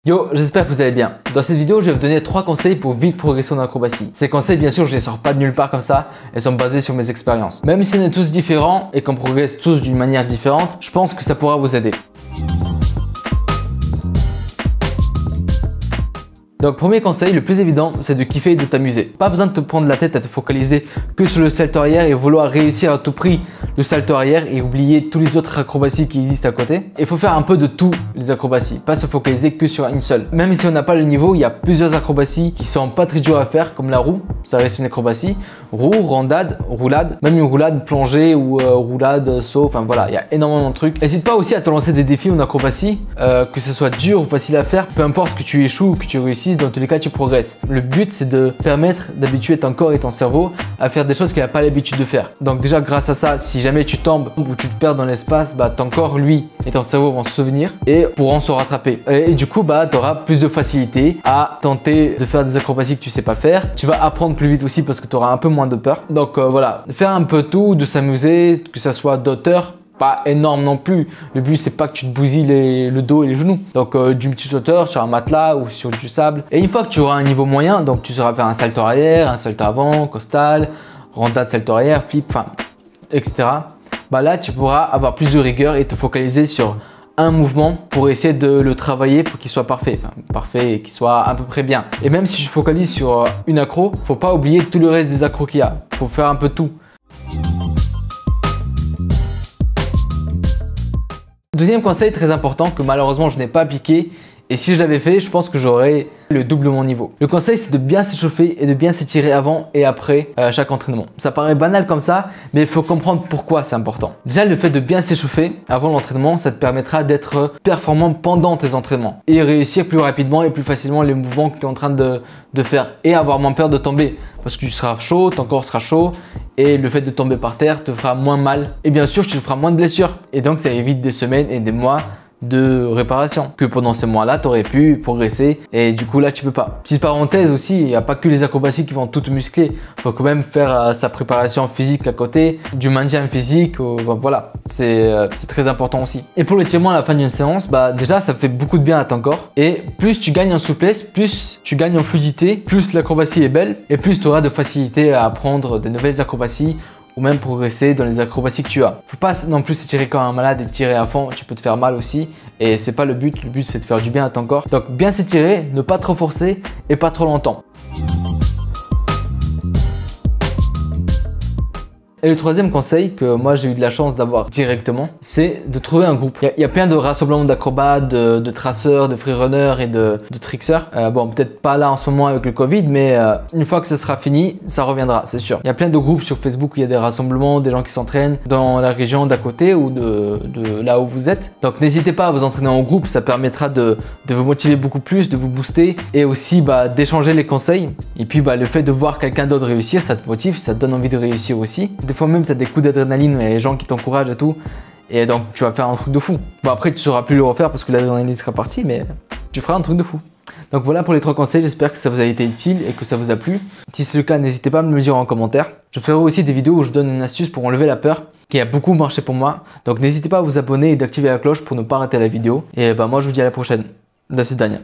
Yo, j'espère que vous allez bien. Dans cette vidéo, je vais vous donner 3 conseils pour vite progresser en acrobatie. Ces conseils, bien sûr, je les sors pas de nulle part comme ça, elles sont basées sur mes expériences. Même si on est tous différents et qu'on progresse tous d'une manière différente, je pense que ça pourra vous aider. Donc premier conseil, le plus évident, c'est de kiffer et de t'amuser. Pas besoin de te prendre la tête à te focaliser que sur le salto arrière et vouloir réussir à tout prix le salto arrière et oublier tous les autres acrobaties qui existent à côté. Il faut faire un peu de tout les acrobaties, pas se focaliser que sur une seule. Même si on n'a pas le niveau, il y a plusieurs acrobaties qui sont pas très dures à faire, comme la roue, ça reste une acrobatie. Roue, randade, roulade, même une roulade plongée ou roulade, saut, enfin voilà, il y a énormément de trucs. N'hésite pas aussi à te lancer des défis en acrobatie, que ce soit dur ou facile à faire, peu importe que tu échoues ou que tu réussisses, dans tous les cas tu progresses. Le but c'est de permettre d'habituer ton corps et ton cerveau à faire des choses qu'il n'a pas l'habitude de faire. Donc déjà grâce à ça, si jamais tu tombes ou tu te perds dans l'espace, ton corps lui et ton cerveau vont se souvenir et pourront se rattraper. Et du coup tu auras plus de facilité à tenter de faire des acrobaties que tu sais pas faire. Tu vas apprendre plus vite aussi parce que tu auras un peu moins de peur. Donc voilà, faire un peu tout, de s'amuser, que ça soit d'auteur. Pas énorme non plus. Le but c'est pas que tu te bousilles le dos et les genoux. Donc du petit hauteur sur un matelas ou sur du sable. Et une fois que tu auras un niveau moyen, donc tu sauras faire un salto arrière, un salto avant, costal, randade, salto arrière, flip, enfin, etc. Là tu pourras avoir plus de rigueur et te focaliser sur un mouvement pour essayer de le travailler pour qu'il soit parfait. Enfin, parfait et qu'il soit à peu près bien. Et même si tu focalises sur une accro, faut pas oublier tout le reste des accros qu'il y a. Faut faire un peu tout. Deuxième conseil très important que malheureusement je n'ai pas appliqué et si je l'avais fait, je pense que j'aurais le double de mon niveau. Le conseil c'est de bien s'échauffer et de bien s'étirer avant et après chaque entraînement. Ça paraît banal comme ça, mais il faut comprendre pourquoi c'est important. Déjà le fait de bien s'échauffer avant l'entraînement, ça te permettra d'être performant pendant tes entraînements et réussir plus rapidement et plus facilement les mouvements que tu es en train de faire et avoir moins peur de tomber parce que tu seras chaud, ton corps sera chaud et le fait de tomber par terre te fera moins mal et bien sûr tu te feras moins de blessures et donc ça évite des semaines et des mois de réparation que pendant ces mois-là tu aurais pu progresser et du coup là tu peux pas. Petite parenthèse aussi, il n'y a pas que les acrobaties qui vont tout muscler, il faut quand même faire sa préparation physique à côté, du maintien physique, voilà, c'est très important aussi. Et pour l'étirement à la fin d'une séance, déjà ça fait beaucoup de bien à ton corps et plus tu gagnes en souplesse, plus tu gagnes en fluidité, plus l'acrobatie est belle et plus tu auras de facilité à apprendre de nouvelles acrobaties ou même progresser dans les acrobaties que tu as. Faut pas non plus s'étirer comme un malade et tirer à fond, tu peux te faire mal aussi et c'est pas le but c'est de faire du bien à ton corps. Donc bien s'étirer, ne pas trop forcer et pas trop longtemps. Et le troisième conseil que moi j'ai eu de la chance d'avoir directement, c'est de trouver un groupe. Il y a plein de rassemblements d'acrobates, de traceurs, de freerunners et de trickseurs. Bon, peut-être pas là en ce moment avec le Covid, mais une fois que ce sera fini, ça reviendra, c'est sûr. Il y a plein de groupes sur Facebook où il y a des rassemblements, des gens qui s'entraînent dans la région d'à côté ou de là où vous êtes. Donc n'hésitez pas à vous entraîner en groupe, ça permettra de vous motiver beaucoup plus, de vous booster et aussi d'échanger les conseils. Et puis le fait de voir quelqu'un d'autre réussir, ça te motive, ça te donne envie de réussir aussi. Des fois même tu as des coups d'adrénaline, il y a des gens qui t'encouragent et tout. Et donc tu vas faire un truc de fou. Bon après tu ne sauras plus le refaire parce que l'adrénaline sera partie, mais tu feras un truc de fou. Donc voilà pour les 3 conseils, j'espère que ça vous a été utile et que ça vous a plu. Si c'est le cas, n'hésitez pas à me le dire en commentaire. Je ferai aussi des vidéos où je donne une astuce pour enlever la peur qui a beaucoup marché pour moi. Donc n'hésitez pas à vous abonner et d'activer la cloche pour ne pas rater la vidéo. Et moi je vous dis à la prochaine. До свидания.